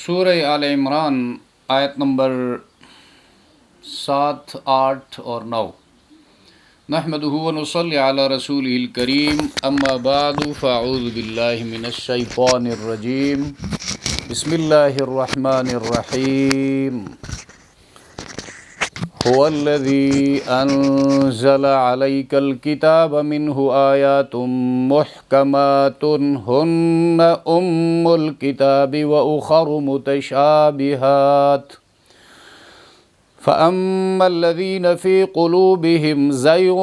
سورہ آل عمران آیت نمبر 7، 8 اور 9۔ نحمدہ ونصلی علی رسولہ الکریم، اما بعد فاعوذ باللہ من الشیطان الرجیم، بسم اللہ الرحمن الرحیم۔ هو الذی انزل علیک الکتاب منہ آیات محکمات ہن ام الکتاب واخر متشابہات فأما الذین فی قلوبہم زیغ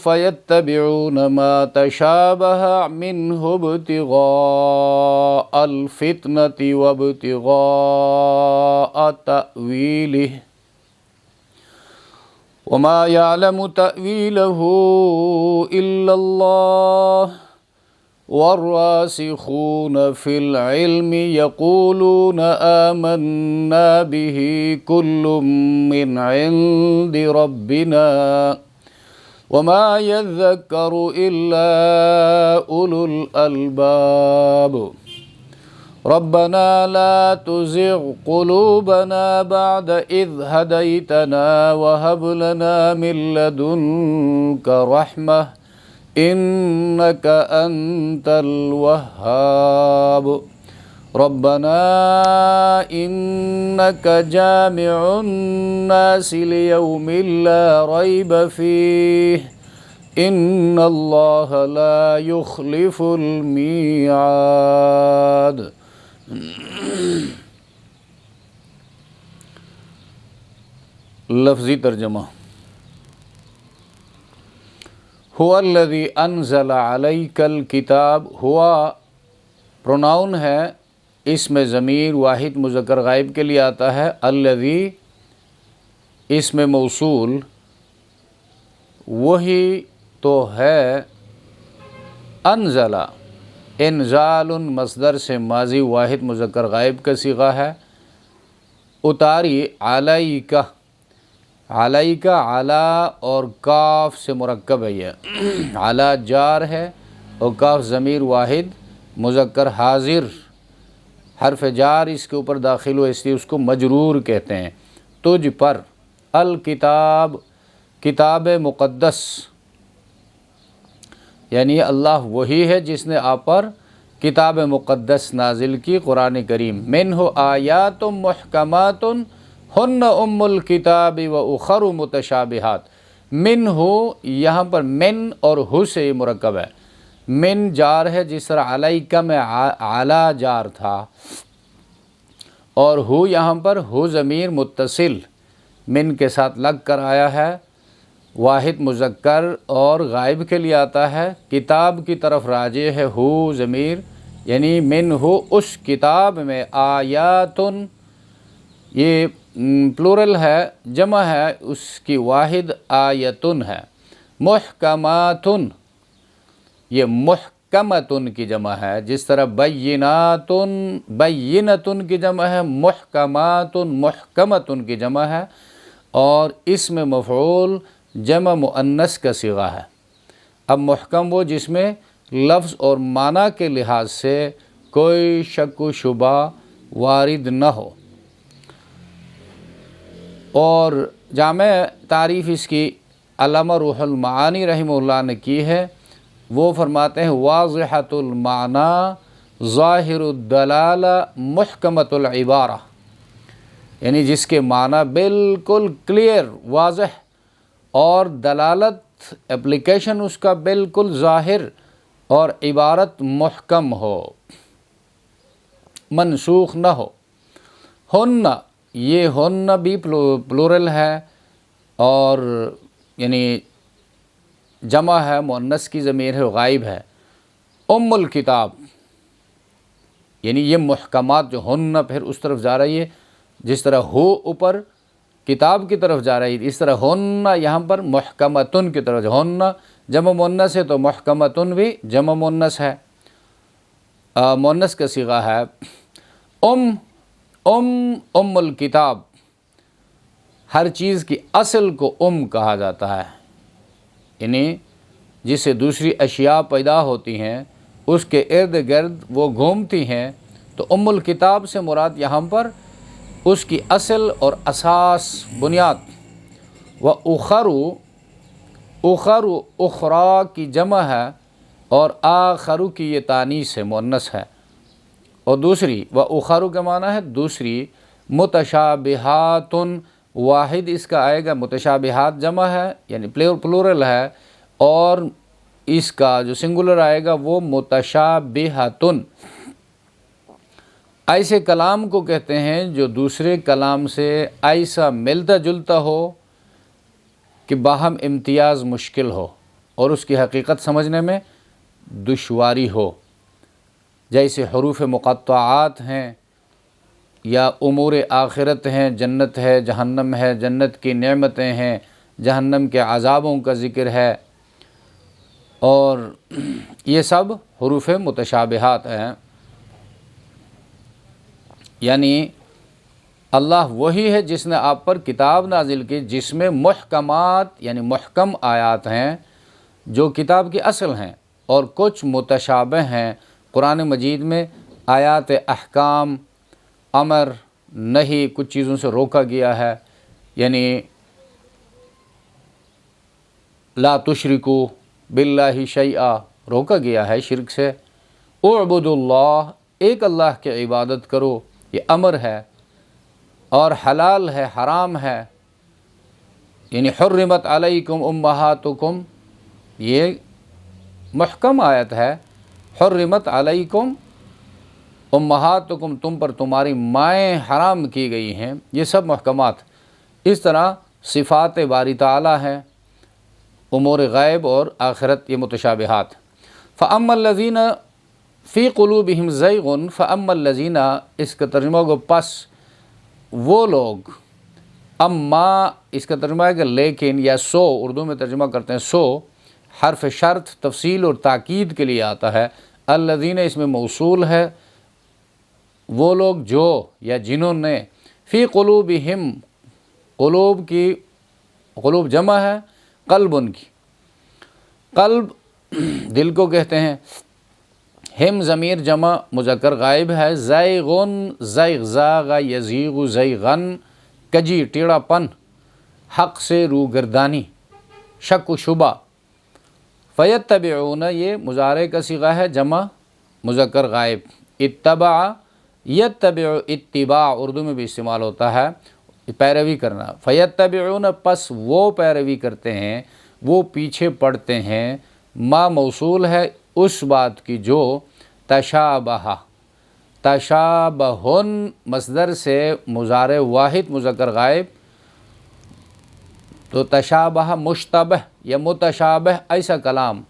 فیتبعون ما تشابہ منہ ابتغاء الفتنة وابتغاء تأویلہ وما يعلم تأويله إلا الله والراسخون في العلم يقولون آمنا به كل من عند ربنا وما يذكر إلا أولو الألباب ربنا لا تزغ قلوبنا بعد إذ هديتنا وهب لنا من لدنك رحمة إنك أنت الوهاب ربنا إنك جامع الناس ليوم لا ريب فيه إن الله لا يخلف الميعاد۔ لفظی ترجمہ، هو الذی انزل علیک الکتاب، ہوا پروناؤن ہے، اس میں ضمیر واحد مذکر غائب کے لیے آتا ہے۔ الذی اسم موصول، وہی تو ہے۔ انزل، انزال مصدر سے ماضی واحد مذکر غائب کا صیغہ ہے۔ اتاری، علیکہ، علیکہ علی اور کاف سے مرکب ہے، یہ علی جار ہے اور کاف ضمیر واحد مذکر حاضر، حرف جار اس کے اوپر داخل ہو، اس لیے اس کو مجرور کہتے ہیں۔ تجھ پر، الکتاب، کتاب مقدس، یعنی اللہ وہی ہے جس نے آپ پر کتاب مقدس نازل کی، قرآن کریم۔ منہ آیات محکمات ہن ام الکتاب واخر متشابہات۔ منہ، یہاں پر من اور ہو سے مرکب ہے۔ من جار ہے، جس طرح علیکہ میں علی جار تھا، اور ہو یہاں پر ہو ضمیر متصل من کے ساتھ لگ کر آیا ہے، واحد مذکر اور غائب کے لیے آتا ہے۔ کتاب کی طرف راجع ہے ہو ضمیر، یعنی من ہو اس کتاب میں آیاتن، یہ پلورل ہے، جمع ہے، اس کی واحد آیتن ہے۔ محکماتن، یہ محکمتن کی جمع ہے، جس طرح بیناتن، بینتن کی جمع ہے، محکماتن، محکمتن کی جمع ہے، اور اسم مفعول جمع مؤنث کا صیغہ ہے۔ اب محکم وہ جس میں لفظ اور معنی کے لحاظ سے کوئی شک و شبہ وارد نہ ہو۔ اور جامع تعریف اس کی علامہ روح المعانی رحمہ اللہ نے کی ہے، وہ فرماتے ہیں واضحۃ المعنی ظاہر الدلالہ محکمۃ العبارہ، یعنی جس کے معنی بالکل کلیئر، واضح، اور دلالت اپلیکیشن اس کا بالکل ظاہر، اور عبارت محکم ہو، منسوخ نہ ہو۔ ہن، یہ ہن بھی پلورل ہے، اور یعنی جمع ہے، مؤنث کی ضمیر ہے، غائب ہے۔ ام الکتاب، یعنی یہ محکمات جو ہن پھر اس طرف جا رہی ہے، جس طرح ہو اوپر کتاب کی طرف جا رہی ہے، اس طرح ہن یہاں پر محکمتن کی طرف، ہن جمع مؤنث ہے تو محکمتن بھی جمع مؤنث ہے، مؤنث کا صیغہ ہے۔ ام الکتاب، ہر چیز کی اصل کو کہا جاتا ہے، یعنی جس سے دوسری اشیاء پیدا ہوتی ہیں اس کے ارد گرد وہ گھومتی ہیں، تو ام الکتاب سے مراد یہاں پر اس کی اصل اور اساس بنیاد، و اخرو اخرا کی جمع ہے اور آخرو کی یہ تانیث ہے، مؤنث ہے، اور دوسری و اخرو کا معنی ہے دوسری، متشابہات واحد اس کا آئے گا، متشابہات جمع ہے یعنی پلورل ہے، اور اس کا جو سنگولر آئے گا وہ متشابہتن۔ ایسے کلام کو کہتے ہیں جو دوسرے کلام سے ایسا ملتا جلتا ہو کہ باہم امتیاز مشکل ہو اور اس کی حقیقت سمجھنے میں دشواری ہو، جیسے حروف مقطعات ہیں یا امور آخرت ہیں، جنت ہے، جہنم ہے، جنت کی نعمتیں ہیں، جہنم کے عذابوں کا ذکر ہے، اور یہ سب حروف متشابہات ہیں۔ یعنی اللہ وہی ہے جس نے آپ پر کتاب نازل کی جس میں محکمات یعنی محکم آیات ہیں جو کتاب کی اصل ہیں، اور کچھ متشابہ ہیں۔ قرآن مجید میں آیات احکام، امر، نہی، کچھ چیزوں سے روکا گیا ہے، یعنی لا تشرکو باللہ شیئا روکا گیا ہے شرک سے، اعبدوا اللہ ایک اللہ کی عبادت کرو یہ امر ہے، اور حلال ہے، حرام ہے، یعنی حرمت علیکم امہاتکم یہ محکم آیت ہے، حرمت علیکم امہاتکم تم پر تمہاری مائیں حرام کی گئی ہیں، یہ سب محکمات۔ اس طرح صفات باری تعالیٰ ہیں، امور غیب اور آخرت یہ متشابہات۔ فَأَمَّا الَّذِينَ فِي قُلُوبِهِمْ زَيْغٌ فَأَمَّا الَّذِينَ اس کا ترجمہ کو پس وہ لوگ، اما اس کا ترجمہ ہے کہ لیکن یا سو، اردو میں ترجمہ کرتے ہیں سو، حرف شرط تفصیل اور تاکید کے لیے آتا ہے، الذین اس میں موصول ہے، وہ لوگ جو یا جنہوں نے، فی قلوبہم قلوب کی، قلوب جمع ہے قلب ان کی، قلب دل کو کہتے ہیں، ہم ضمیر جمع مذکر غائب ہے، زیغن زیغ زاغ یزیغ زیغن کجی ٹیڑھا پن، حق سے روگردانی، شک و شبہ۔ فیتبعون یہ مضارع کا صیغہ ہے جمع مذکر غائب، اتبع یتبع اتباع اردو میں بھی استعمال ہوتا ہے پیروی کرنا، فیتبعون پس وہ پیروی کرتے ہیں، وہ پیچھے پڑتے ہیں، ما موصول ہے اس بات کی جو تشابہ، تشابہن مصدر سے مضارع واحد مذکر غائب، تو تشابہ مشتبہ یا متشابہ ایسا کلام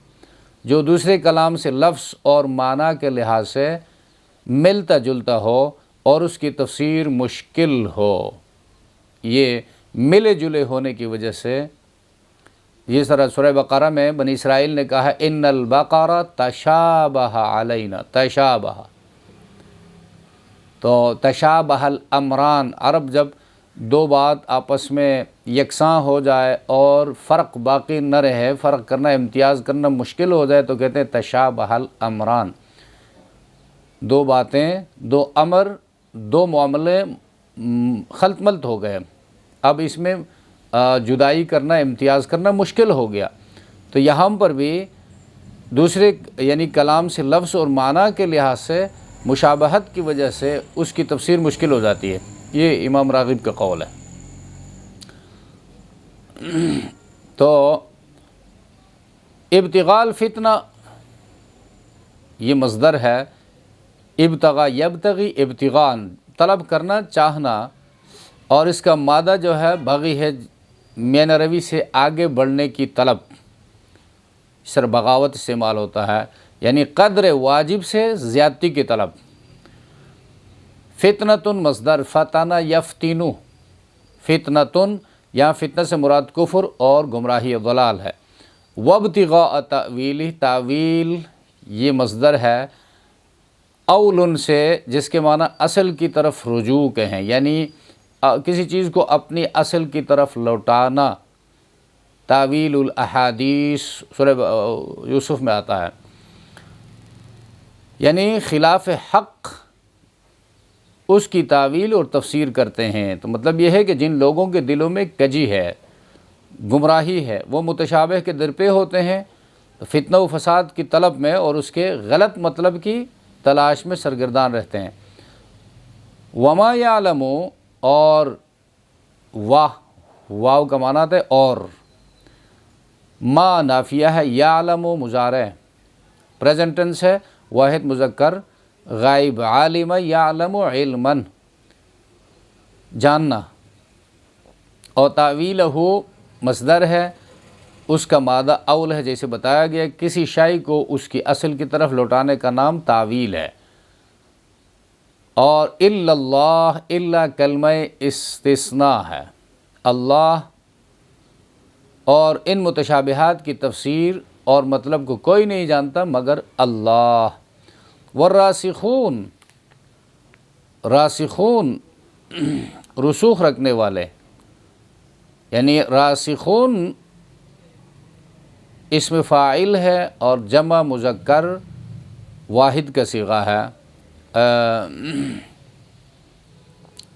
جو دوسرے کلام سے لفظ اور معنی کے لحاظ سے ملتا جلتا ہو اور اس کی تفسیر مشکل ہو، یہ ملے جلے ہونے کی وجہ سے یہ سورہ بقرہ میں بنی اسرائیل نے کہا ہے ان البقرہ تشابہ علینا، تشابہ، تو تشابہ الامران، عرب جب دو بات آپس میں یکساں ہو جائے اور فرق باقی نہ رہے، فرق کرنا امتیاز کرنا مشکل ہو جائے تو کہتے ہیں تشابہ الامران، دو باتیں، دو امر، دو معاملے خلط ملط ہو گئے، اب اس میں جدائی کرنا امتیاز کرنا مشکل ہو گیا، تو یہاں پر بھی دوسرے یعنی کلام سے لفظ اور معنی کے لحاظ سے مشابہت کی وجہ سے اس کی تفسیر مشکل ہو جاتی ہے، یہ امام راغب کا قول ہے۔ تو ابتغاء الفتنہ یہ مصدر ہے، ابتغاء یبتغی ابتغاء طلب کرنا چاہنا، اور اس کا مادہ جو ہے بغی ہے، مین روی سے آگے بڑھنے کی طلب، سر بغاوت استعمال ہوتا ہے، یعنی قدر واجب سے زیادتی کی طلب۔ فتنۃ مصدر فتنہ یفتنو، فتنۃ یہاں فتنہ سے مراد کفر اور گمراہی ضلال ہے۔ وابتغاء تأویلہ، تاویل یہ مصدر ہے اول سے جس کے معنی اصل کی طرف رجوع کے ہیں، یعنی کسی چیز کو اپنی اصل کی طرف لوٹانا، تاویل الاحادیث سورہ یوسف میں آتا ہے، یعنی خلاف حق اس کی تعویل اور تفسیر کرتے ہیں۔ تو مطلب یہ ہے کہ جن لوگوں کے دلوں میں کجی ہے، گمراہی ہے، وہ متشابہ کے در پہ ہوتے ہیں، فتنہ و فساد کی طلب میں اور اس کے غلط مطلب کی تلاش میں سرگردان رہتے ہیں۔ وما یعلم، اور واو کا معنی ہے اور، ما نافیہ ہے، یعلم مضارع پریزنٹ ٹینس ہے، واحد مذکر غائب، عالم یعلم علما جاننا، اور تعویلہ مصدر ہے، اس کا مادہ اول ہے، جیسے بتایا گیا کسی شے کو اس کی اصل کی طرف لوٹانے کا نام تعویل ہے۔ اور الا اللہ، الا کلمہ استثناء ہے، اللہ اور ان متشابہات کی تفسیر اور مطلب کو کوئی نہیں جانتا مگر اللہ۔ والراسخون، راسخون رسوخ رکھنے والے، یعنی راسخون اسم فاعل ہے اور جمع مذکر واحد کا صیغہ ہے،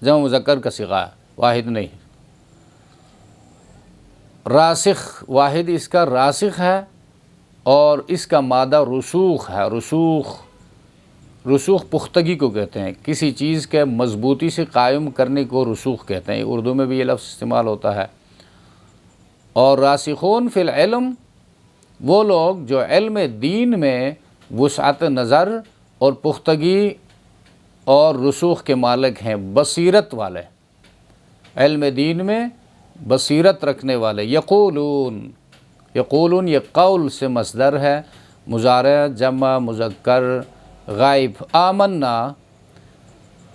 جمع مذکر کا صیغہ ہے، واحد نہیں۔ راسخ واحد اس کا راسخ ہے، اور اس کا مادہ رسوخ ہے۔ رسوخ پختگی کو کہتے ہیں، کسی چیز کے مضبوطی سے قائم کرنے کو رسوخ کہتے ہیں، اردو میں بھی یہ لفظ استعمال ہوتا ہے۔ اور راسخون فی العلم، وہ لوگ جو علم دین میں وسعت نظر اور پختگی اور رسوخ کے مالک ہیں، بصیرت والے، علم دین میں بصیرت رکھنے والے۔ یقولون، یقولون یہ قول سے مصدر ہے، مضارع جمع مذکر غائب۔ آمنا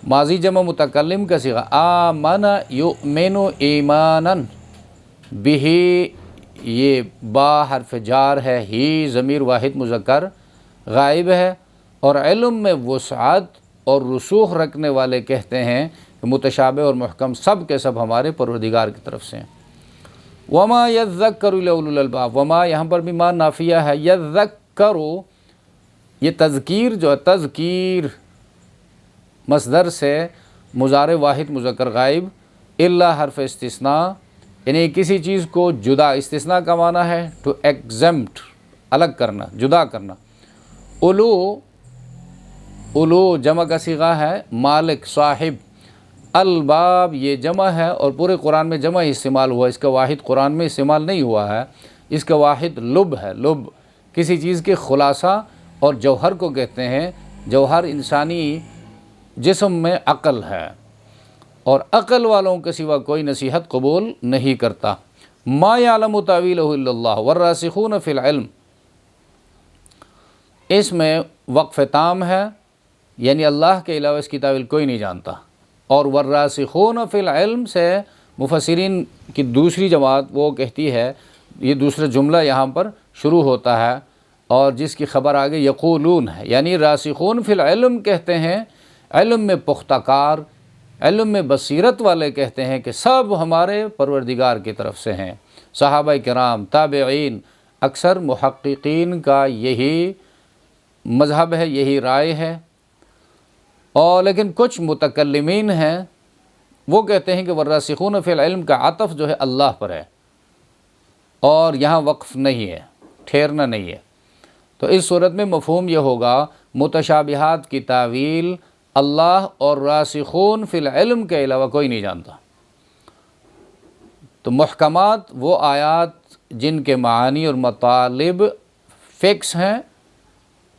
ماضی جمع متکلم کا صیغہ، آمن یؤمن ایمانا بہ، یہ با حرف جار ہے، ہی ضمیر واحد مذکر غائب ہے۔ اور علم میں وسعت اور رسوخ رکھنے والے کہتے ہیں کہ متشابہ اور محکم سب کے سب ہمارے پروردگار کی طرف سے ہیں۔ وما یذکر الا اولو الالباب، وما یہاں پر بھی ما نافیہ ہے، یذکر یہ تذکیر جو ہے، تذکیر مصدر سے مضارع واحد مذکر غائب، الا حرف استثناء، یعنی کسی چیز کو جدا، استثناء کا معنی ہے ٹو ایگزمپٹ، الگ کرنا، جدا کرنا۔ اولو جمع کا صیغہ ہے، مالک صاحب۔ الباب یہ جمع ہے، اور پورے قرآن میں جمع ہی استعمال ہوا، اس کا واحد قرآن میں استعمال نہیں ہوا ہے، اس کا واحد لب ہے۔ لب کسی چیز کے خلاصہ اور جوہر کو کہتے ہیں۔ جوہر انسانی جسم میں عقل ہے، اور عقل والوں کے سوا کوئی نصیحت قبول نہیں کرتا۔ ما یعلم تاویلہ الا اللہ والراسخون فی العلم، اس میں وقف تام ہے، یعنی اللہ کے علاوہ اس کی تاویل کوئی نہیں جانتا۔ اور والراسخون فی العلم سے مفسرین کی دوسری جماعت وہ کہتی ہے، یہ دوسرا جملہ یہاں پر شروع ہوتا ہے اور جس کی خبر آگے یقولون ہے، یعنی راسخون فی العلم کہتے ہیں، علم میں پختہ کار، علم میں بصیرت والے کہتے ہیں کہ سب ہمارے پروردگار کی طرف سے ہیں۔ صحابہ کرام، تابعین، اکثر محققین کا یہی مذہب ہے، یہی رائے ہے۔ اور لیکن کچھ متکلمین ہیں، وہ کہتے ہیں کہ والراسخون فی العلم کا عطف جو ہے اللہ پر ہے، اور یہاں وقف نہیں ہے، ٹھہرنا نہیں ہے۔ تو اس صورت میں مفہوم یہ ہوگا متشابہات کی تعویل اللہ اور راسخون فی العلم کے علاوہ کوئی نہیں جانتا۔ تو محکمات وہ آیات جن کے معانی اور مطالب فکس ہیں،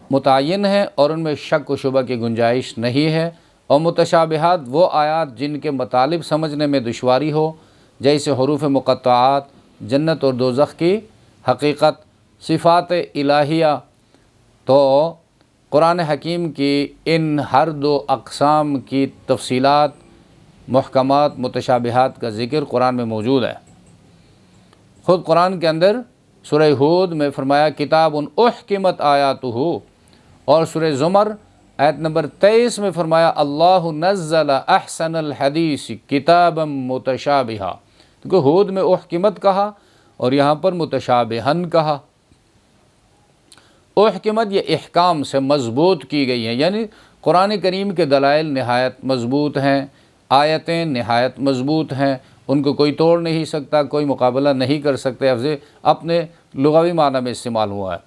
متعین ہیں، اور ان میں شک و شبہ کی گنجائش نہیں ہے۔ اور متشابہات وہ آیات جن کے مطالب سمجھنے میں دشواری ہو، جیسے حروف مقطعات، جنت اور دوزخ کی حقیقت، صفات الہیہ۔ تو قرآن حکیم کی ان ہر دو اقسام کی تفصیلات، محکمات، متشابہات کا ذکر قرآن میں موجود ہے۔ خود قرآن کے اندر سورہ ہود میں فرمایا کتاب احکمت آیاتہ، اور سورہ زمر آیت نمبر 23 میں فرمایا اللہ نزل احسن الحدیث کتابا متشابہا۔ کیونکہ ہود میں احکمت کہا اور یہاں پر متشابہن کہا۔ احکمت یہ احکام سے مضبوط کی گئی ہے، یعنی قرآن کریم کے دلائل نہایت مضبوط ہیں، آیتیں نہایت مضبوط ہیں، ان کو کوئی توڑ نہیں سکتا، کوئی مقابلہ نہیں کر سکتے، اپنے لغوی معنی میں استعمال ہوا ہے۔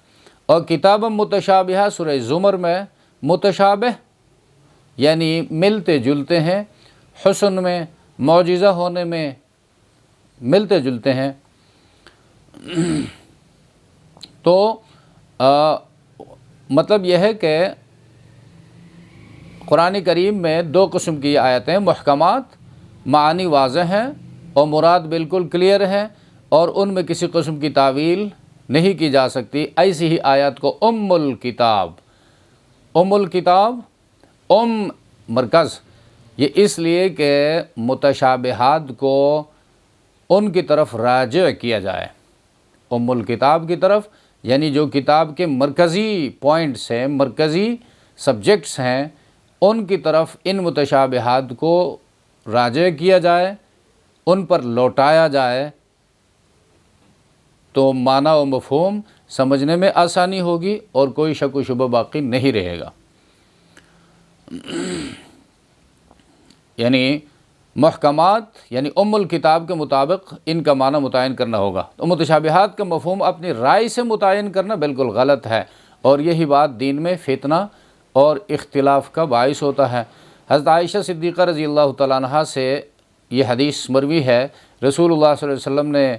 اور کتاب متشابہہ سورہ زمر میں متشابہ یعنی ملتے جلتے ہیں، حسن میں، معجزہ ہونے میں ملتے جلتے ہیں۔ تو مطلب یہ ہے کہ قرآن کریم میں دو قسم کی آیتیں، محکمات معانی واضح ہیں اور مراد بالکل کلیئر ہے، اور ان میں کسی قسم کی تعویل نہیں کی جا سکتی۔ ایسی ہی آیات کو ام الکتاب، ام الکتاب، مرکز، یہ اس لیے کہ متشابہات کو ان کی طرف راجع کیا جائے، ام الکتاب کی طرف، یعنی جو کتاب کے مرکزی پوائنٹس ہیں، مرکزی سبجیکٹس ہیں، ان کی طرف ان متشابہات کو راجع کیا جائے، ان پر لوٹایا جائے، تو معنی و مفہوم سمجھنے میں آسانی ہوگی اور کوئی شک و شبہ باقی نہیں رہے گا۔ یعنی محکمات یعنی ام الکتاب کے مطابق ان کا معنی متعین کرنا ہوگا۔ تو متشابہات کا مفہوم اپنی رائے سے متعین کرنا بالکل غلط ہے، اور یہی بات دین میں فتنہ اور اختلاف کا باعث ہوتا ہے۔ حضرت عائشہ صدیقہ رضی اللہ تعالیٰ عنہا سے یہ حدیث مروی ہے، رسول اللہ صلی اللہ علیہ وسلم نے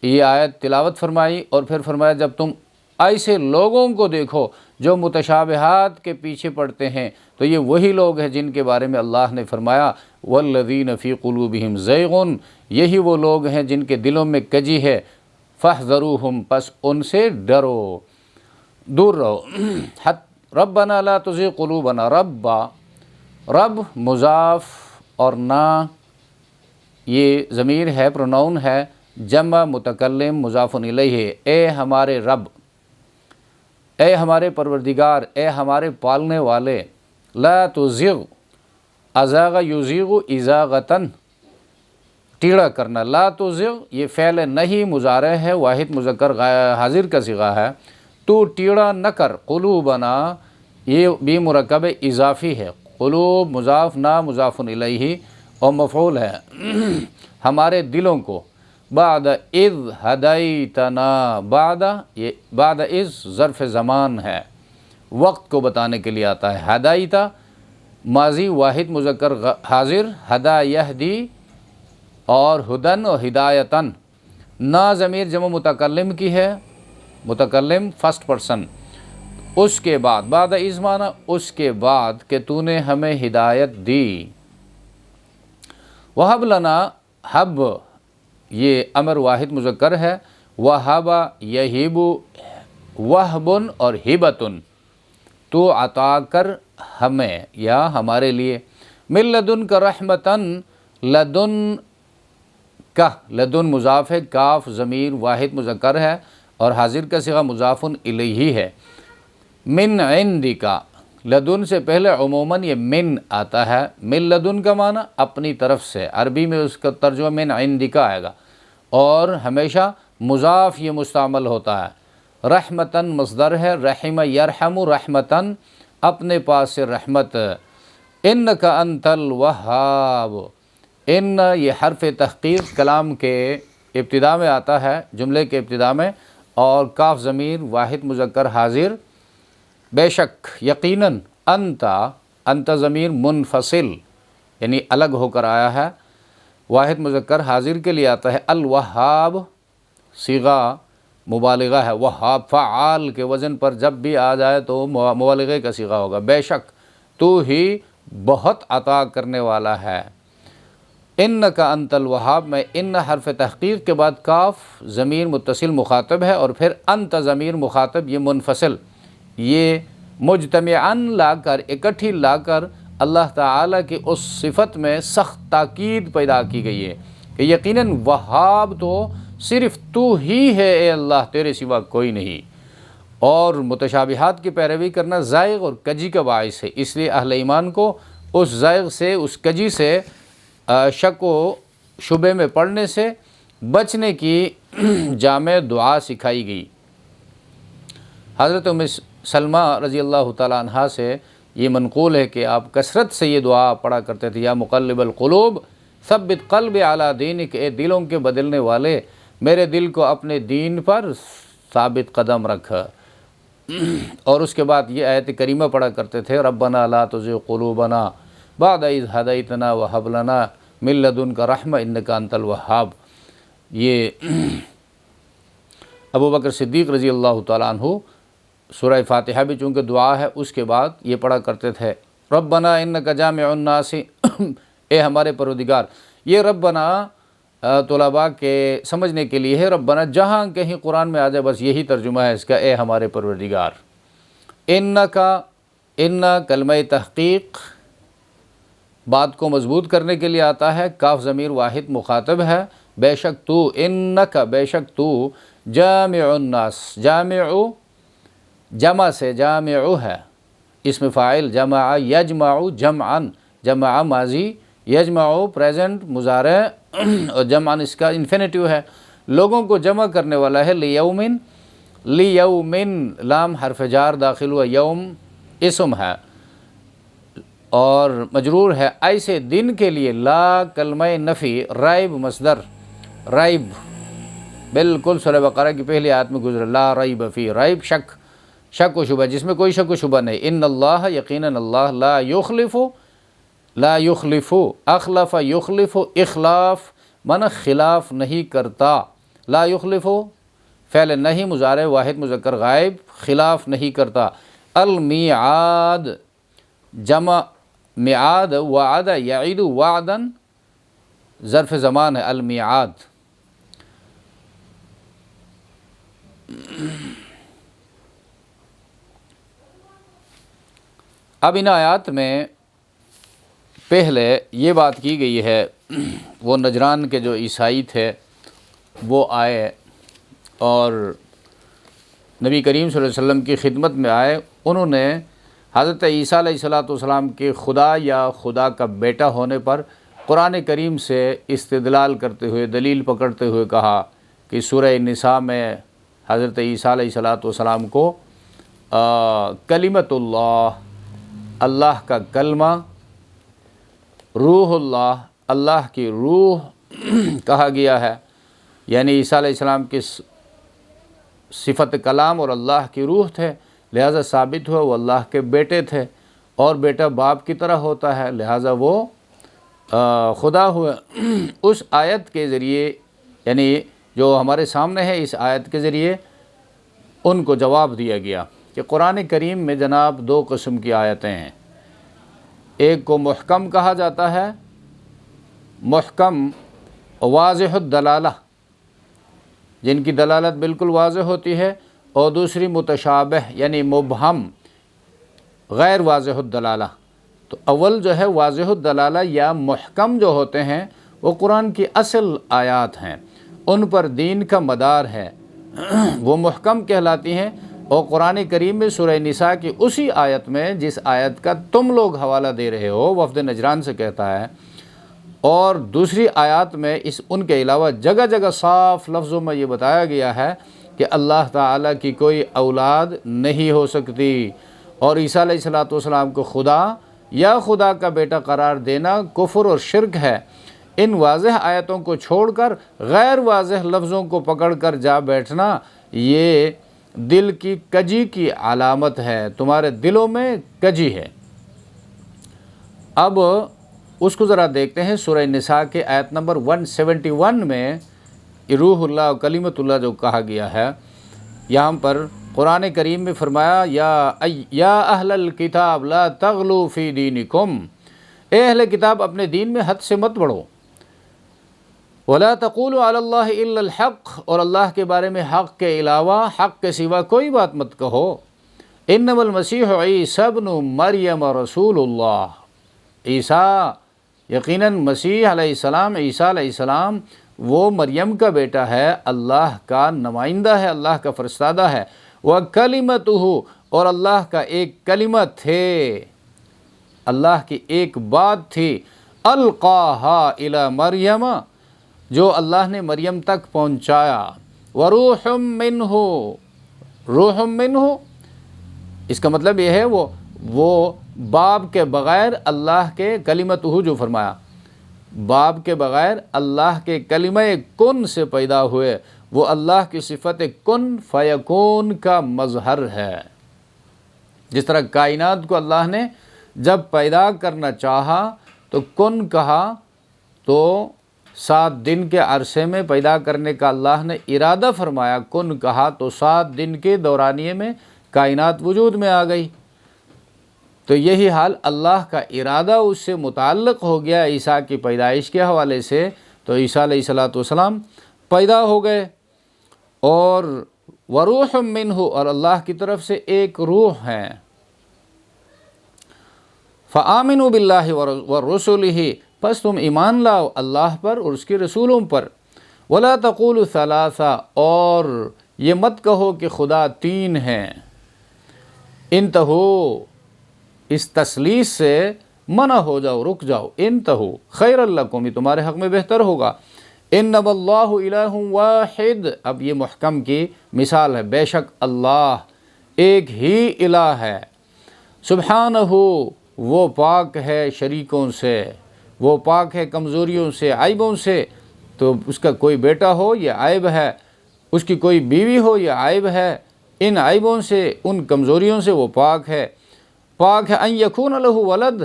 یہ آیت تلاوت فرمائی اور پھر فرمایا، جب تم ایسے لوگوں کو دیکھو جو متشابہات کے پیچھے پڑتے ہیں تو یہ وہی لوگ ہیں جن کے بارے میں اللہ نے فرمایا والذین فی قلوبہم زیغ، یہی وہ لوگ ہیں جن کے دلوں میں کجی ہے، فاحذروہم، پس ان سے ڈرو، دور رہو۔ ربنا لا تزغ قلوبنا، رب مضاف اور نا یہ ضمیر ہے، پروناؤن ہے، جمع متکلم مضاف الیہ، اے ہمارے رب، اے ہمارے پروردگار، اے ہمارے پالنے والے، لا تزغ، ازاغ یزیغ ازاغتن، ٹیڑا کرنا، لا تزغ یہ فعل نہیں مضارع ہے، واحد مذکر حاضر کا صیغہ ہے، تو ٹیڑا نہ کر، قلوبنا یہ بھی مرکب اضافی ہے، قلوب مضاف، نا مضاف الیہ اور مفعول ہے، ہمارے دلوں کو، بعد اذ ہدیتنا، یہ بعد اذ ظرف زمان ہے، وقت کو بتانے کے لیے آتا ہے، ہدیتا ماضی واحد مذکر حاضر، ہدا یہدی، اور ہدن اور ہدایتن، نا ضمیر جمع متکلم کی ہے، متکلم فرسٹ پرسن، اس کے بعد، بعد اذ معنی اس کے بعد کہ تو نے ہمیں ہدایت دی، وہب لنا، حب یہ امر واحد مذکر ہے، وہب یہیب، وہبن اور ہبتن، تو عطا کر ہمیں یا ہمارے لیے، من لدن کا رحمتن، لدن کا، لدن مضاف ہے، کاف ضمیر واحد مذکر ہے اور حاضر کا صیغہ مضاف الیہ ہے، من عندکا، لدن سے پہلے عموماً یہ من آتا ہے، من لدن کا معنی اپنی طرف سے، عربی میں اس کا ترجمہ من عندکا آئے گا، اور ہمیشہ مضاف یہ مستعمل ہوتا ہے، رحمتاً مصدر ہے، رحم یرحم رحمتاً، اپنے پاس سے رحمت، انک انت الوہاب، ان یہ حرف تحقیق کلام کے ابتدا میں آتا ہے، جملے کے ابتدا میں، اور کاف ضمیر واحد مذکر حاضر، بے شک، یقیناً، انت ضمیر منفصل یعنی الگ ہو کر آیا ہے، واحد مذکر حاضر کے لیے آتا ہے، الوہاب صیغہ مبالغہ ہے، وہاب فعال کے وزن پر جب بھی آ جائے تو مبالغے کا صیغہ ہوگا، بے شک تو ہی بہت عطا کرنے والا ہے، انک انت الوہاب میں ان حرف تحقیق کے بعد کاف ضمیر متصل مخاطب ہے، اور پھر انت ضمیر مخاطب یہ منفصل، یہ مجتمعاً لا کر، اکٹھی لا کر اللہ تعالیٰ کی اس صفت میں سخت تاکید پیدا کی گئی ہے کہ یقیناً وہاب تو صرف تو ہی ہے اے اللہ، تیرے سوا کوئی نہیں، اور متشابہات کی پیروی کرنا زائغ اور کجی کا باعث ہے، اس لیے اہل ایمان کو اس زائغ سے، اس کجی سے، شک و شبے میں پڑنے سے بچنے کی جامع دعا سکھائی گئی۔ حضرت ام سلمہ رضی اللہ تعالیٰ عنہا سے یہ منقول ہے کہ آپ کثرت سے یہ دعا پڑھا کرتے تھے، یا مقلب القلوب ثبت قلبی علی دینک، اے دلوں کے بدلنے والے میرے دل کو اپنے دین پر ثابت قدم رکھ۔ اور اس کے بعد یہ آیت کریمہ پڑھا کرتے تھے، ربنا لا تزغ قلوبنا بعد اذ ہدیتنا وہب لنا من لدنک رحمہ انک انت الوہاب۔ یہ ابو بکر صدیق رضی اللہ تعالیٰ عنہ سورہ فاتحہ بھی چونکہ دعا ہے، اس کے بعد یہ پڑھا کرتے تھے، ربنا انک جامع الناس، اے ہمارے پروردگار۔ یہ ربنا طلباء کے سمجھنے کے لیے ہے، ربنا جہاں کہیں قرآن میں آ جائے بس یہی ترجمہ ہے اس کا، اے ہمارے پروردگار۔ ان کلمہ تحقیق بات کو مضبوط کرنے کے لیے آتا ہے، کاف ضمیر واحد مخاطب ہے، بے شک تو، انک بے شک تو، جامع الناس، جامع جمع سے جامع ہے، اسم فاعل جمع یجمع جمعا، جمع ماضی، یجمع پریزنٹ مضارع، اور جمعا اس کا انفینیٹیو ہے، لوگوں کو جمع کرنے والا ہے، لیومن، لیومن لام حرف جار داخل ہوا، یوم اسم ہے اور مجرور ہے، ایسے دن کے لیے، لا کلمہ نفی، ریب مصدر، ریب بالکل سورہ بقرہ کی پہلی آیت میں گزرا، لا ریب فی، ریب شک، شک و شبہ، جس میں کوئی شک و شبہ نہیں، ان اللہ یقیناً اللہ، لا یخلف، لا یخلف، اخلف یخلف، اخلاف من خلاف نہیں کرتا، لا یخلف فعل نہیں مضارع واحد مذکر غائب، خلاف نہیں کرتا، المیعاد جمع میعاد، وعد یعید وعدا ظرف زمان ہے، المیعاد۔ اب ان آیات میں پہلے یہ بات کی گئی ہے، وہ نجران کے جو عیسائی تھے وہ آئے اور نبی کریم صلی اللہ علیہ وسلم کی خدمت میں آئے، انہوں نے حضرت عیسیٰ علیہ السلام کے خدا یا خدا کا بیٹا ہونے پر قرآن کریم سے استدلال کرتے ہوئے، دلیل پکڑتے ہوئے کہا کہ سورہ نساء میں حضرت عیسیٰ علیہ السلام کو کلمت اللہ، اللہ کا کلمہ، روح اللہ، اللہ کی روح کہا گیا ہے، یعنی عیسیٰ علیہ السلام کی صفت کلام اور اللہ کی روح تھے، لہٰذا ثابت ہوا وہ اللہ کے بیٹے تھے، اور بیٹا باپ کی طرح ہوتا ہے، لہٰذا وہ خدا ہوئے۔ اس آیت کے ذریعے، یعنی جو ہمارے سامنے ہے، اس آیت کے ذریعے ان کو جواب دیا گیا کہ قرآن کریم میں جناب دو قسم کی آیتیں ہیں، ایک کو محکم کہا جاتا ہے، محکم واضح الدلالہ، جن کی دلالت بالکل واضح ہوتی ہے، اور دوسری متشابہ یعنی مبہم غیر واضح الدلالہ۔ تو اول جو ہے واضح الدلالہ یا محکم جو ہوتے ہیں وہ قرآن کی اصل آیات ہیں، ان پر دین کا مدار ہے، وہ محکم کہلاتی ہیں، اور قرآن کریم میں سورہ نساء کی اسی آیت میں جس آیت کا تم لوگ حوالہ دے رہے ہو، وفد نجران سے کہتا ہے، اور دوسری آیات میں ان کے علاوہ جگہ جگہ صاف لفظوں میں یہ بتایا گیا ہے کہ اللہ تعالیٰ کی کوئی اولاد نہیں ہو سکتی، اور عیسیٰ علیہ السلام کو خدا یا خدا کا بیٹا قرار دینا کفر اور شرک ہے۔ ان واضح آیتوں کو چھوڑ کر غیر واضح لفظوں کو پکڑ کر جا بیٹھنا، یہ دل کی کجی کی علامت ہے، تمہارے دلوں میں کجی ہے۔ اب اس کو ذرا دیکھتے ہیں، سورہ نساء کے آیت نمبر 171 میں روح اللہ و کلمت اللہ جو کہا گیا ہے، یہاں پر قرآن کریم میں فرمایا، یا اہل الکتاب لا تغلوا فی دینکم، اے اہل کتاب اپنے دین میں حد سے مت بڑھو، ولا تقولوا علی اللہ الا الحق، اور اللہ کے بارے میں حق کے علاوہ، حق کے سوا کوئی بات مت کہو، انما المسیح عیسی ابن مریم رسول اللہ، عیسیٰ یقیناً مسیح علیہ السلام، عیسیٰ علیہ السلام وہ مریم کا بیٹا ہے، اللہ کا نمائندہ ہے، اللہ کا فرستادہ ہے، وَكَلِمَتُهُ، اور اللہ کا ایک کلمہ تھے، اللہ کی ایک بات تھی، القاہا الی مریم، جو اللہ نے مریم تک پہنچایا، وروح منہ، روح منہ، اس کا مطلب یہ ہے وہ باپ کے بغیر اللہ کے کلمتہ جو فرمایا، باپ کے بغیر اللہ کے کلمہ کن سے پیدا ہوئے، وہ اللہ کی صفت کن فیکون کا مظہر ہے۔ جس طرح کائنات کو اللہ نے جب پیدا کرنا چاہا تو کن کہا، تو 7 دن کے عرصے میں پیدا کرنے کا اللہ نے ارادہ فرمایا، کن کہا تو 7 دن کے دورانیے میں کائنات وجود میں آ گئی۔ تو یہی حال اللہ کا ارادہ اس سے متعلق ہو گیا عیسیٰ کی پیدائش کے حوالے سے، تو عیسیٰ علیہ السلام پیدا ہو گئے، اور وروح منہ، اور اللہ کی طرف سے ایک روح ہے۔ فآمنوا باللہ ورسلہ، پس تم ایمان لاؤ اللہ پر اور اس کے رسولوں پر۔ ولا تقولوا ثلاثہ، اور یہ مت کہو کہ خدا 3 ہیں۔ انتہو، اس تثلیث سے منع ہو جاؤ، رک جاؤ، انتہو خیر لکم، یہ تمہارے حق میں بہتر ہوگا۔ انما اللہ الہ واحد، اب یہ محکم کی مثال ہے، بے شک اللہ ایک ہی الہ ہے۔ سبحانہ، وہ پاک ہے شریکوں سے، وہ پاک ہے کمزوریوں سے، عیبوں سے۔ تو اس کا کوئی بیٹا ہو یہ عیب ہے، اس کی کوئی بیوی ہو یہ عیب ہے، ان عیبوں سے، ان کمزوریوں سے وہ پاک ہے۔ پاک ہے ان یکون لہ ولد،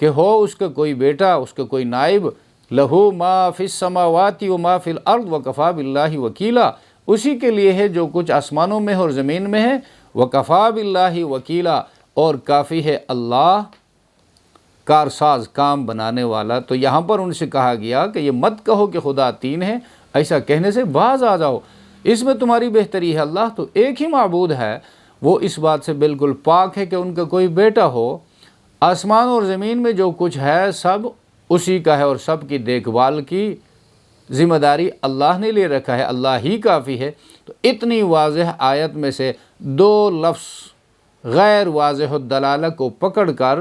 کہ ہو اس کا کوئی بیٹا، اس کا کوئی نائب۔ لہو ما فی السماوات و ما فی الارض وکفی باللہ وکیلا، اسی کے لیے ہے جو کچھ آسمانوں میں اور زمین میں ہے، وکفی باللہ وکیلا، اور کافی ہے اللہ کارساز، کام بنانے والا۔ تو یہاں پر ان سے کہا گیا کہ یہ مت کہو کہ خدا 3 ہے، ایسا کہنے سے باز آ جاؤ، اس میں تمہاری بہتری ہے، اللہ تو ایک ہی معبود ہے، وہ اس بات سے بالکل پاک ہے کہ ان کا کوئی بیٹا ہو۔ آسمان اور زمین میں جو کچھ ہے سب اسی کا ہے، اور سب کی دیکھ بھال کی ذمہ داری اللہ نے لے رکھا ہے، اللہ ہی کافی ہے۔ تو اتنی واضح آیت میں سے 2 لفظ غیر واضح الدلالہ کو پکڑ کر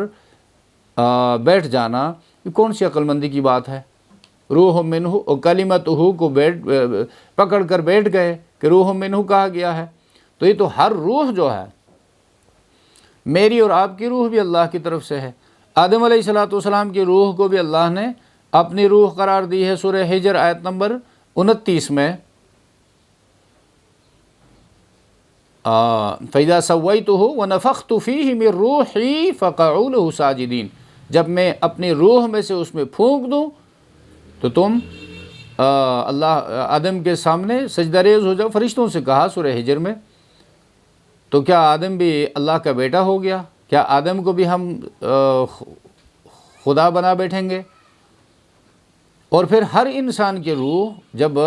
بیٹھ جانا، یہ کون سی عقل مندی کی بات ہے؟ روح منہ اور کلمتہ کو پکڑ کر بیٹھ گئے کہ روح منہ کہا گیا ہے۔ تو یہ تو ہر روح جو ہے، میری اور آپ کی روح بھی اللہ کی طرف سے ہے۔ آدم علیہ السلام کی روح کو بھی اللہ نے اپنی روح قرار دی ہے، سورہ ہجر آیت نمبر 29 میں، فَإِذَا سَوَّيْتُهُ وَنَفَخْتُ فِيهِ مِن رُوحِي فَقَعُوا لَهُ سَاجِدِينَ، جب میں اپنی روح میں سے اس میں پھونک دوں تو تم اللہ آدم کے سامنے سجدہ ریز ہو جاؤ۔ فرشتوں سے کہا سورہ ہجر میں۔ تو کیا آدم بھی اللہ کا بیٹا ہو گیا؟ کیا آدم کو بھی ہم خدا بنا بیٹھیں گے؟ اور پھر ہر انسان کی روح جب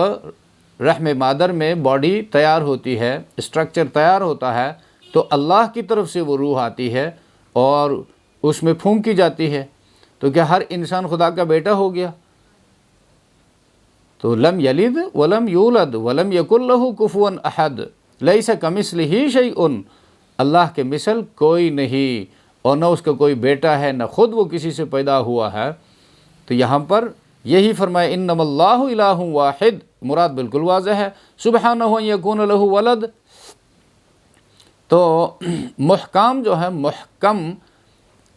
رحم مادر میں باڈی تیار ہوتی ہے، اسٹرکچر تیار ہوتا ہے، تو اللہ کی طرف سے وہ روح آتی ہے اور اس میں پھونکی جاتی ہے۔ تو کیا ہر انسان خدا کا بیٹا ہو گیا؟ تو لم یلد ولم یولد ولم یکن لہ کفوا احد لیس کمثلہ شیء، اللہ کے مثل کوئی نہیں، اور نہ اس کا کوئی بیٹا ہے، نہ خود وہ کسی سے پیدا ہوا ہے۔ تو یہاں پر یہی فرمایا انما اللہ الہ واحد، مراد بالکل واضح ہے، سبحانہ ان یکون لہ ولد۔ تو محکام جو ہے،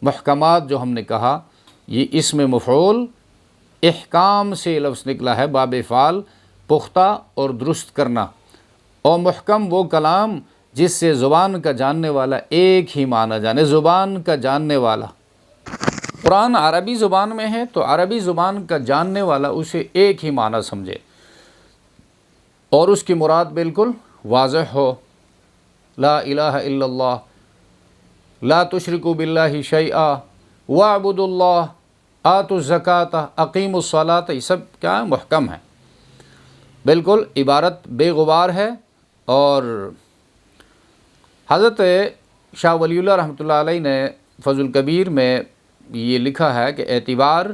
محکمات جو ہم نے کہا، یہ اسم مفعول احکام سے لفظ نکلا ہے، باب فعل، پختہ اور درست کرنا۔ اور محکم وہ کلام جس سے زبان کا جاننے والا ایک ہی معنی جانے، زبان کا جاننے والا۔ قرآن عربی زبان میں ہے تو عربی زبان کا جاننے والا اسے ایک ہی معنی سمجھے اور اس کی مراد بالکل واضح ہو۔ لا الہ الا اللہ، لا تشرکوا باللہ شیئا، واعبدوا اللہ، آتوا الزکاۃ، اقیموا الصلاۃ، یہ سب کیا ہے؟ محکم ہے، بالکل عبارت بے غبار ہے۔ اور حضرت شاہ ولی اللہ رحمۃ اللہ علیہ نے فضل الکبیر میں یہ لکھا ہے کہ اعتبار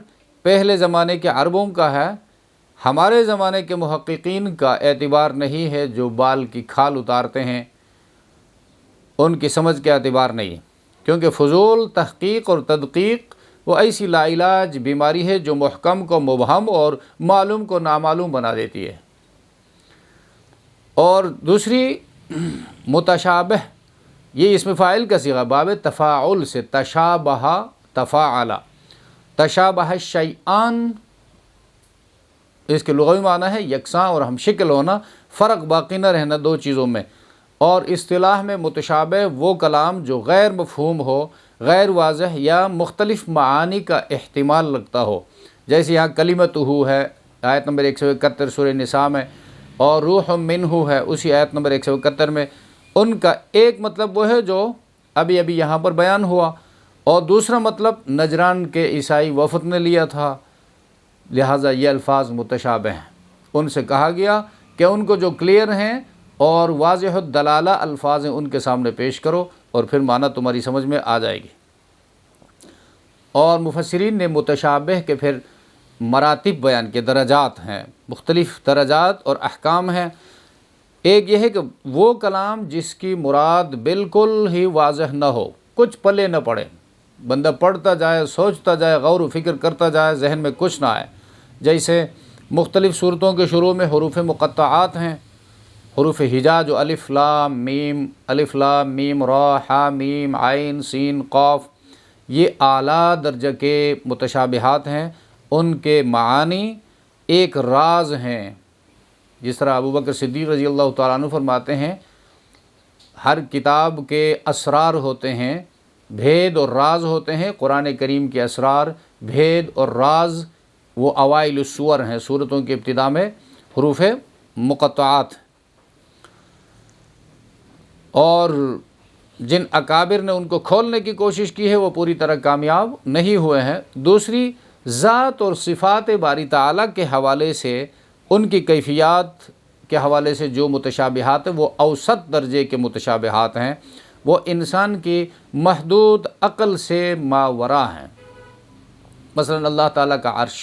پہلے زمانے کے عربوں کا ہے، ہمارے زمانے کے محققین کا اعتبار نہیں ہے، جو بال کی کھال اتارتے ہیں ان کی سمجھ کے اعتبار نہیں، کیونکہ فضول تحقیق اور تدقیق وہ ایسی لا علاج بیماری ہے جو محکم کو مبہم اور معلوم کو نامعلوم بنا دیتی ہے۔ اور دوسری متشابہ یہ اسم فاعل کا صیغہ باب تفاعل سے تشابہ تفاعل، تشابہ الشیئان، اس کے لغوی معنی ہے یکساں اور ہم شکل ہونا، فرق باقی نہ رہنا دو چیزوں میں۔ اور اصطلاح میں متشابہ وہ کلام جو غیر مفہوم ہو، غیر واضح یا مختلف معانی کا احتمال رکھتا ہو، جیسے یہاں کلمتہ ہے آیت نمبر 171 سورہ نساء میں، اور روح منہ ہے اسی آیت نمبر 171 میں۔ ان کا ایک مطلب وہ ہے جو ابھی یہاں پر بیان ہوا، اور دوسرا مطلب نجران کے عیسائی وفد نے لیا تھا، لہٰذا یہ الفاظ متشابہ ہیں۔ ان سے کہا گیا کہ ان کو جو کلیئر ہیں اور واضح الدلالہ الفاظ ہیں ان کے سامنے پیش کرو، اور پھر معنی تمہاری سمجھ میں آ جائے گی۔ اور مفسرین نے متشابہ کے پھر مراتب بیان کے، درجات ہیں، مختلف درجات اور احکام ہیں۔ ایک یہ ہے کہ وہ کلام جس کی مراد بالکل ہی واضح نہ ہو، کچھ پلے نہ پڑے، بندہ پڑھتا جائے، سوچتا جائے، غور و فکر کرتا جائے، ذہن میں کچھ نہ آئے، جیسے مختلف صورتوں کے شروع میں حروف مقطعات ہیں، حروف ہجا جو الف لام میم را ح میم عین سین قاف، یہ اعلیٰ درجہ کے متشابہات ہیں۔ ان کے معانی ایک راز ہیں، جس طرح ابوبکر صدیق رضی اللہ تعالیٰ عنہ فرماتے ہیں ہر کتاب کے اسرار ہوتے ہیں، بھید اور راز ہوتے ہیں۔ قرآن کریم کے اسرار، بھید اور راز وہ اوائل السور ہیں، سورتوں کی ابتدا میں حروف مقطعات، اور جن اکابر نے ان کو کھولنے کی کوشش کی ہے وہ پوری طرح کامیاب نہیں ہوئے ہیں۔ دوسری، ذات اور صفات باری تعالیٰ کے حوالے سے، ان کی کیفیات کے حوالے سے جو متشابہات ہیں وہ اوسط درجے کے متشابہات ہیں، وہ انسان کی محدود عقل سے ماوراء ہیں۔ مثلا اللہ تعالیٰ کا عرش،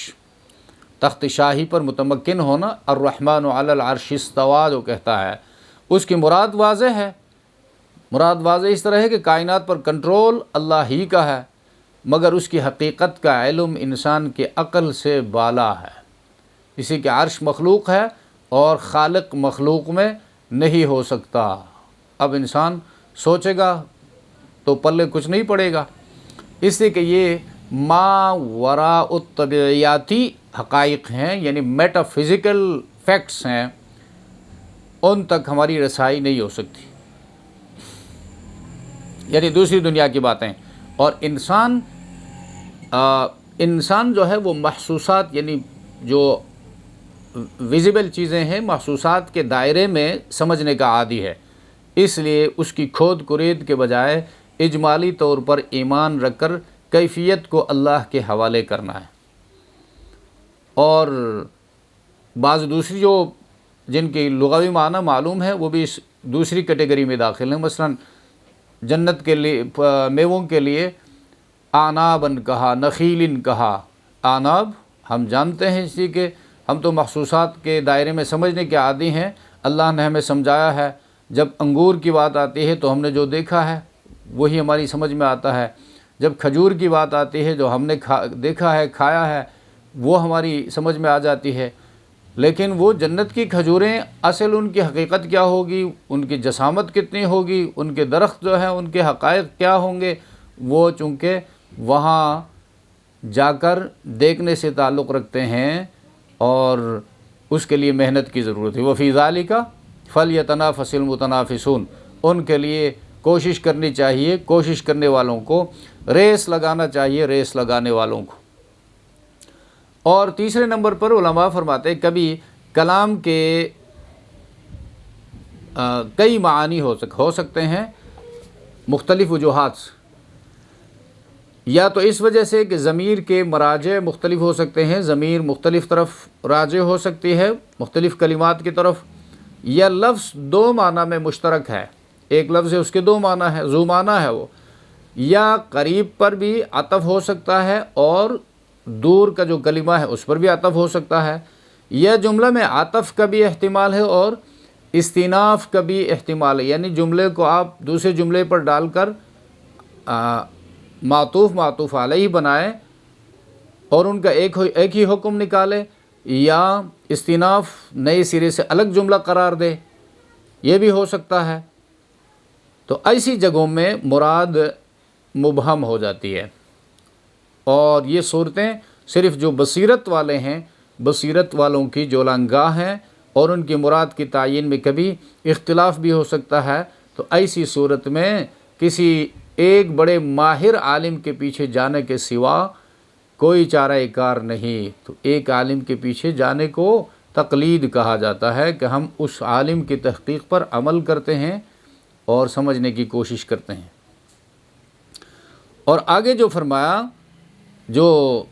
تخت شاہی پر متمکن ہونا، الرحمن علی العرش استویٰ جو کہتا ہے، اس کی مراد واضح ہے۔ مراد واضح اس طرح ہے کہ کائنات پر کنٹرول اللہ ہی کا ہے، مگر اس کی حقیقت کا علم انسان کے عقل سے بالا ہے۔ اسی کے عرش مخلوق ہے اور خالق مخلوق میں نہیں ہو سکتا۔ اب انسان سوچے گا تو پلے کچھ نہیں پڑے گا، اس لیے کہ یہ ما وراء الطبیعیاتی حقائق ہیں، یعنی میٹا فزیکل فیکٹس ہیں، ان تک ہماری رسائی نہیں ہو سکتی، یعنی دوسری دنیا کی باتیں۔ اور انسان جو ہے وہ محسوسات، یعنی جو ویزیبل چیزیں ہیں، محسوسات کے دائرے میں سمجھنے کا عادی ہے، اس لیے اس کی کھود کرید کے بجائے اجمالی طور پر ایمان رکھ کر کیفیت کو اللہ کے حوالے کرنا ہے۔ اور بعض دوسری جو جن کی لغوی معنی معلوم ہے وہ بھی اس دوسری کیٹیگری میں داخل ہیں۔ مثلا جنت کے لیے میووں کے لیے آنابن کہا، نخیلن کہا۔ آناب ہم جانتے ہیں، اسی کے ہم تو محسوسات کے دائرے میں سمجھنے کے عادی ہیں، اللہ نے ہمیں سمجھایا ہے۔ جب انگور کی بات آتی ہے تو ہم نے جو دیکھا ہے وہی ہماری سمجھ میں آتا ہے، جب کھجور کی بات آتی ہے جو ہم نے دیکھا ہے، کھایا ہے، وہ ہماری سمجھ میں آ جاتی ہے۔ لیکن وہ جنت کی کھجوریں، اصل ان کی حقیقت کیا ہوگی، ان کی جسامت کتنی ہوگی، ان کے درخت جو ہیں ان کے حقائق کیا ہوں گے، وہ چونکہ وہاں جا کر دیکھنے سے تعلق رکھتے ہیں اور اس کے لیے محنت کی ضرورت ہے۔ وَفِي ذَلِكَ فَلْيَتَنَافَسِ الْمُتَنَافِسُونَ، ان کے لیے کوشش کرنی چاہیے، کوشش کرنے والوں کو ریس لگانا چاہیے، ریس لگانے والوں کو۔ اور تیسرے نمبر پر علماء فرماتے ہیں کبھی کلام کے کئی معانی ہو سکتے ہیں مختلف وجوہات سے، یا تو اس وجہ سے کہ ضمیر کے مراجع مختلف ہو سکتے ہیں، ضمیر مختلف طرف راجع ہو سکتی ہے، مختلف کلمات کی طرف، یا لفظ دو معنی میں مشترک ہے، ایک لفظ ہے اس کے دو معنی ہے، ذو معنی ہے وہ، یا قریب پر بھی عطف ہو سکتا ہے اور دور کا جو کلمہ ہے اس پر بھی عطف ہو سکتا ہے، یا جملہ میں عطف کا بھی احتمال ہے اور استئناف کا بھی احتمال ہے، یعنی جملے کو آپ دوسرے جملے پر ڈال کر معطوف علیہ بنائیں اور ان کا ایک ہی حکم نکالے، یا استئناف نئے سرے سے الگ جملہ قرار دے، یہ بھی ہو سکتا ہے۔ تو ایسی جگہوں میں مراد مبہم ہو جاتی ہے، اور یہ صورتیں صرف جو بصیرت والے ہیں، بصیرت والوں کی جو لنگاہ ہیں، اور ان کی مراد کی تعین میں کبھی اختلاف بھی ہو سکتا ہے۔ تو ایسی صورت میں کسی ایک بڑے ماہر عالم کے پیچھے جانے کے سوا کوئی چارہ کار نہیں۔ تو ایک عالم کے پیچھے جانے کو تقلید کہا جاتا ہے کہ ہم اس عالم کی تحقیق پر عمل کرتے ہیں اور سمجھنے کی کوشش کرتے ہیں۔ اور آگے جو فرمایا، جو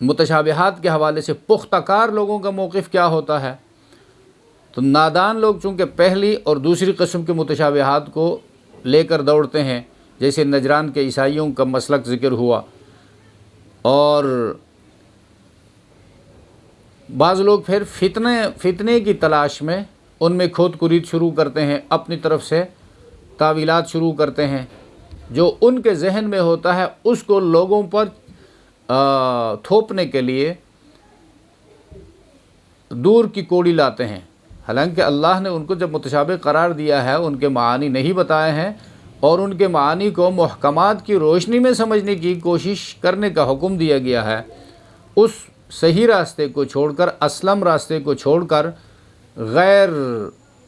متشابہات کے حوالے سے پختہ کار لوگوں کا موقف کیا ہوتا ہے، تو نادان لوگ چونکہ پہلی اور دوسری قسم کے متشابہات کو لے کر دوڑتے ہیں، جیسے نجران کے عیسائیوں کا مسلک ذکر ہوا، اور بعض لوگ پھر فتنے کی تلاش میں ان میں کھود کرید شروع کرتے ہیں، اپنی طرف سے تعویلات شروع کرتے ہیں، جو ان کے ذہن میں ہوتا ہے اس کو لوگوں پر تھوپنے کے لیے دور کی کوڑی لاتے ہیں۔ حالانکہ اللہ نے ان کو جب متشابہ قرار دیا ہے، ان کے معانی نہیں بتائے ہیں، اور ان کے معانی کو محکمات کی روشنی میں سمجھنے کی کوشش کرنے کا حکم دیا گیا ہے، اس صحیح راستے کو چھوڑ کر، اسلم راستے کو چھوڑ کر غیر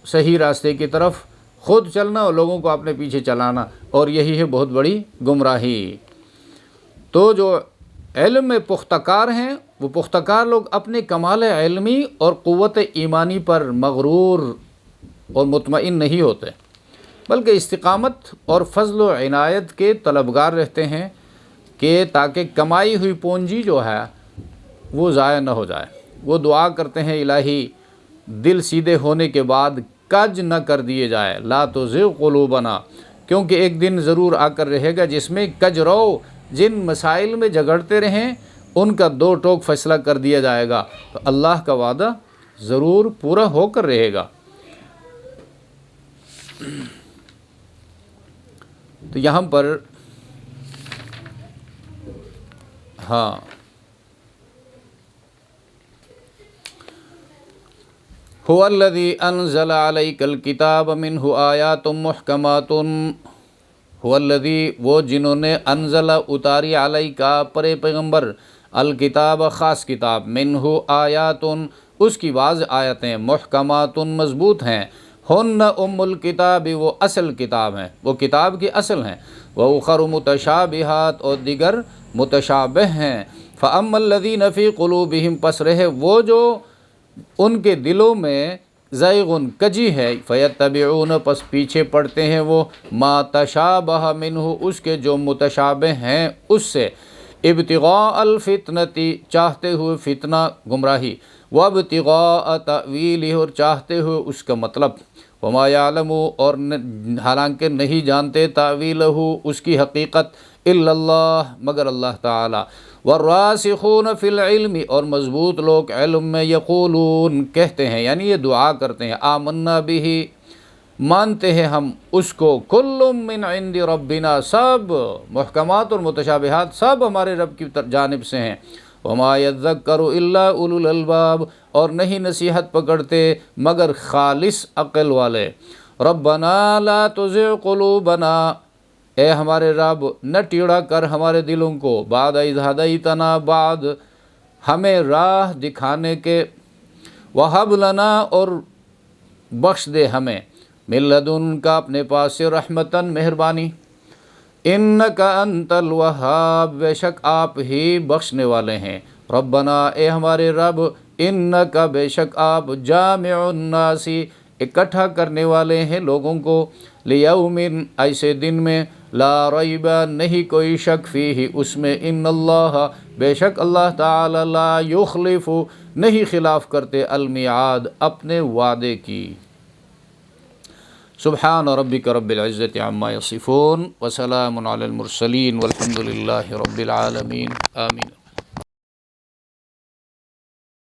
صحیح راستے کی طرف خود چلنا اور لوگوں کو اپنے پیچھے چلانا، اور یہی ہے بہت بڑی گمراہی۔ تو جو علم میں پختہ کار ہیں، وہ پختہ کار لوگ اپنے کمال علمی اور قوت ایمانی پر مغرور اور مطمئن نہیں ہوتے، بلکہ استقامت اور فضل و عنایت کے طلبگار رہتے ہیں، کہ تاکہ کمائی ہوئی پونجی جو ہے وہ ضائع نہ ہو جائے۔ وہ دعا کرتے ہیں، الہی دل سیدھے ہونے کے بعد کج نہ کر دیے جائے، لا تزغ قلوبنا، کیونکہ ایک دن ضرور آ کر رہے گا جس میں کج رو جن مسائل میں جھگڑتے رہیں ان کا دو ٹوک فیصلہ کر دیا جائے گا۔ تو اللہ کا وعدہ ضرور پورا ہو کر رہے گا۔ تو یہاں پر ہاں هو الذی انزل علیک الکتاب منہ آیات محکمات، هو الذی وہ جنہوں نے انزل اتاری علیک پر پیغمبر الکتاب خاص کتاب، منہ آیات اس کی بعض آیتیں، محکمات مضبوط ہیں، ہن ام الکتاب وہ اصل کتاب ہیں، وہ کتاب کی اصل ہیں، وَأُخَرُ متشابہات اور دیگر متشابہ ہیں، فَأَمَّا الَّذِينَ فِي قُلُوبِهِمْ پس رہے وہ جو ان کے دلوں میں زیغن کجی ہے، فَيَتَّبِعُونَ پس پیچھے پڑتے ہیں وہ مَا تَشَابَهَ مِنْهُ اس کے جو متشابہ ہیں اس سے، ابتغاء الفتنتی چاہتے ہوئے فتنہ گمراہی، وابتغاء تأویلہ اور چاہتے ہوئے اس کا مطلب، وما یعلم اور حالانکہ نہیں جانتے تأویلہ اس کی حقیقت، الا اللہ مگر اللہ تعالی، والراسخون فی العلم اور مضبوط لوگ علم میں، یقولون کہتے ہیں یعنی یہ دعا کرتے ہیں، آمنا بہ مانتے ہیں ہم اس کو، کل من عند ربنا سب محکمات اور متشابہات سب ہمارے رب کی جانب سے ہیں، وما یذکر الا اولو الالباب اور نہیں نصیحت پکڑتے مگر خالص عقل والے، ربنا لا تزغ قلوبنا اے ہمارے رب نہ ٹیڑا کر ہمارے دلوں کو، بعد اذ ہدیتنا بعد ہمیں راہ دکھانے کے، وہب لنا اور بخش دے ہمیں، من لدن کا اپنے پاس سے، رحمتاً مہربانی، انکا انت الوہاب بے شک آپ ہی بخشنے والے ہیں، ربنا اے ہمارے رب، انکا بے شک آپ، جامع الناس اکٹھا کرنے والے ہیں لوگوں کو، لیوم ایسے دن میں، لا ریب نہیں کوئی شک فیہ اس میں، ان اللہ بے شک اللہ تعالی، لا یخلف نہیں خلاف کرتے، المیعاد اپنے وعدے کی۔ سبحان ربک رب العزت عما یصفون وسلام علی المرسلین والحمد للہ رب العالمین، آمین۔